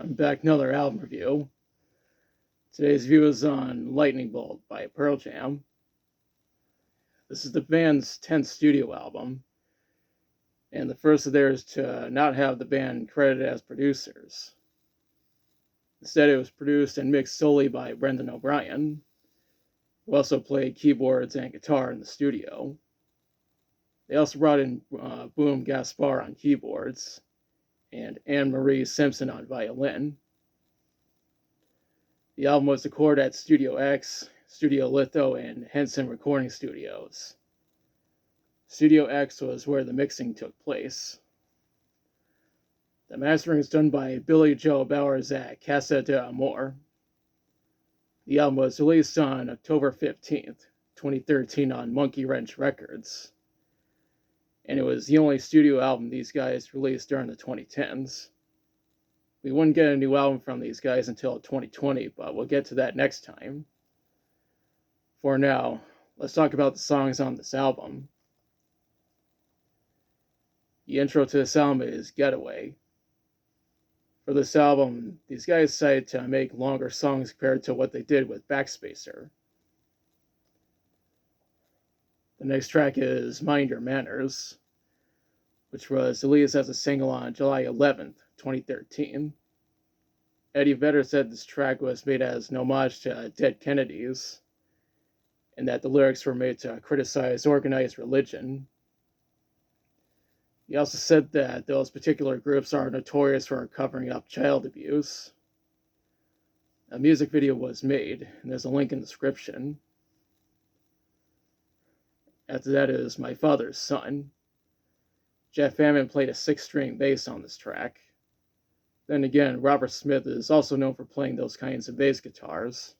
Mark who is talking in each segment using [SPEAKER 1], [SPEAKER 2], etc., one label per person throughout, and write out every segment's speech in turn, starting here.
[SPEAKER 1] I'm back another album review. Today's review is on Lightning Bolt by Pearl Jam. This is the band's 10th studio album, and the first of theirs to not have the band credited as producers. Instead, it was produced and mixed solely by Brendan O'Brien, who also played keyboards and guitar in the studio. They also brought in Boom Gaspar on keyboards and Anne Marie Simpson on violin. The album was recorded at Studio X, Studio Litho, and Henson Recording Studios. Studio X was where the mixing took place. The mastering is done by Billy Joe Bowers at Casa de Amor. The album was released on October 15th, 2013 on Monkey Wrench Records. And it was the only studio album these guys released during the 2010s. We wouldn't get a new album from these guys until 2020, but we'll get to that next time. For now, let's talk about the songs on this album. The intro to this album is Getaway. For this album, these guys decided to make longer songs compared to what they did with Backspacer. The next track is Mind Your Manners, which was released as a single on July 11th, 2013. Eddie Vedder said this track was made as an homage to Dead Kennedys, and that the lyrics were made to criticize organized religion. He also said that those particular groups are notorious for covering up child abuse. A music video was made, and there's a link in the description. After that is My Father's Son. Jeff Hammond played a 6-string bass on this track. Then again, Robert Smith is also known for playing those kinds of bass guitars.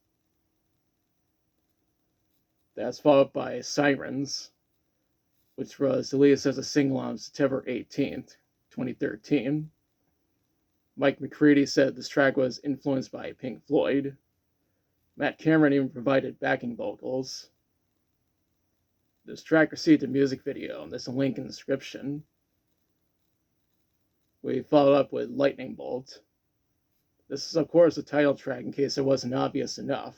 [SPEAKER 1] That's followed by Sirens, which was released as a single on September 18th, 2013. Mike McCready said this track was influenced by Pink Floyd. Matt Cameron even provided backing vocals. This track received a music video, and there's a link in the description. We followed up with Lightning Bolt. This is, of course, the title track in case it wasn't obvious enough.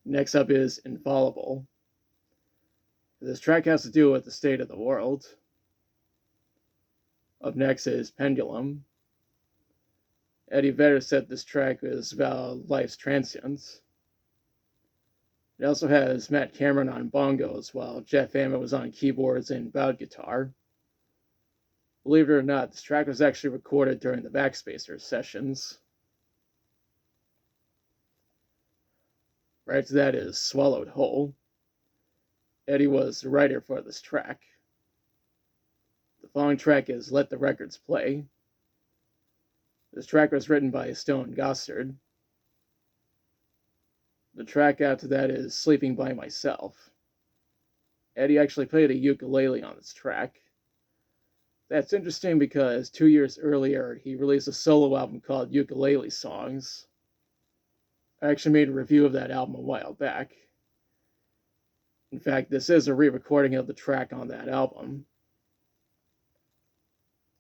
[SPEAKER 1] Next up is Infallible. This track has to do with the state of the world. Up next is Pendulum. Eddie Vedder said this track is about life's transience. It also has Matt Cameron on bongos, while Jeff Hammond was on keyboards and bowed guitar. Believe it or not, this track was actually recorded during the Backspacer sessions. Right after that is Swallowed Whole. Eddie was the writer for this track. The following track is Let the Records Play. This track was written by Stone Gossard. The track after that is Sleeping by Myself. Eddie actually played a ukulele on this track. That's interesting because 2 years earlier, he released a solo album called Ukulele Songs. I actually made a review of that album a while back. In fact, this is a re-recording of the track on that album.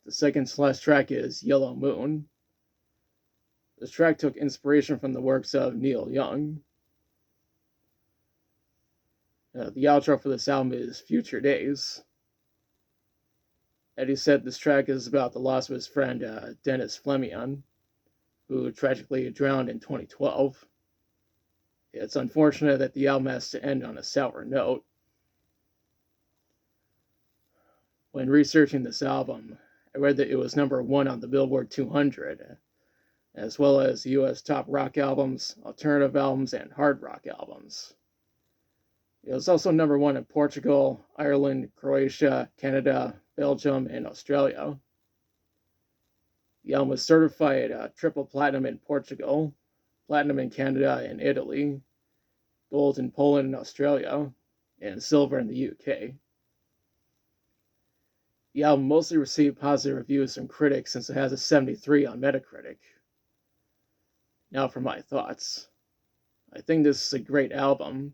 [SPEAKER 1] The second to last track is Yellow Moon. This track took inspiration from the works of Neil Young. The outro for this album is Future Days. Eddie said this track is about the loss of his friend Dennis Fleming, who tragically drowned in 2012. It's unfortunate that the album has to end on a sour note. When researching this album, I read that it was number 1 on the Billboard 200, as well as the US top rock albums, alternative albums, and hard rock albums. It was also number 1 in Portugal, Ireland, Croatia, Canada, Belgium, and Australia. The album was certified triple platinum in Portugal, platinum in Canada and Italy, gold in Poland and Australia, and silver in the UK. The album mostly received positive reviews from critics since it has a 73 on Metacritic. Now for my thoughts. I think this is a great album.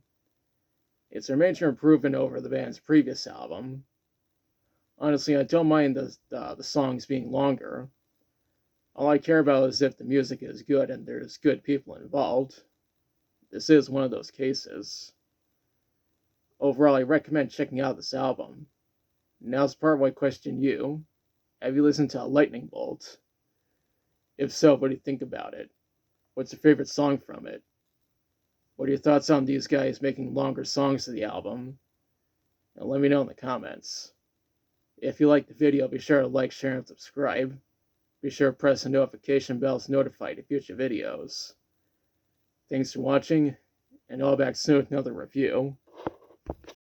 [SPEAKER 1] It's a major improvement over the band's previous album. Honestly, I don't mind the songs being longer. All I care about is if the music is good and there's good people involved. This is one of those cases. Overall, I recommend checking out this album. Now's the part where I question you. Have you listened to Lightning Bolt? If so, what do you think about it? What's your favorite song from it? What are your thoughts on these guys making longer songs to the album? And let me know in the comments. If you liked the video, be sure to like, share, and subscribe. Be sure to press the notification bell to notify the future videos. Thanks for watching, and I'll be back soon with another review.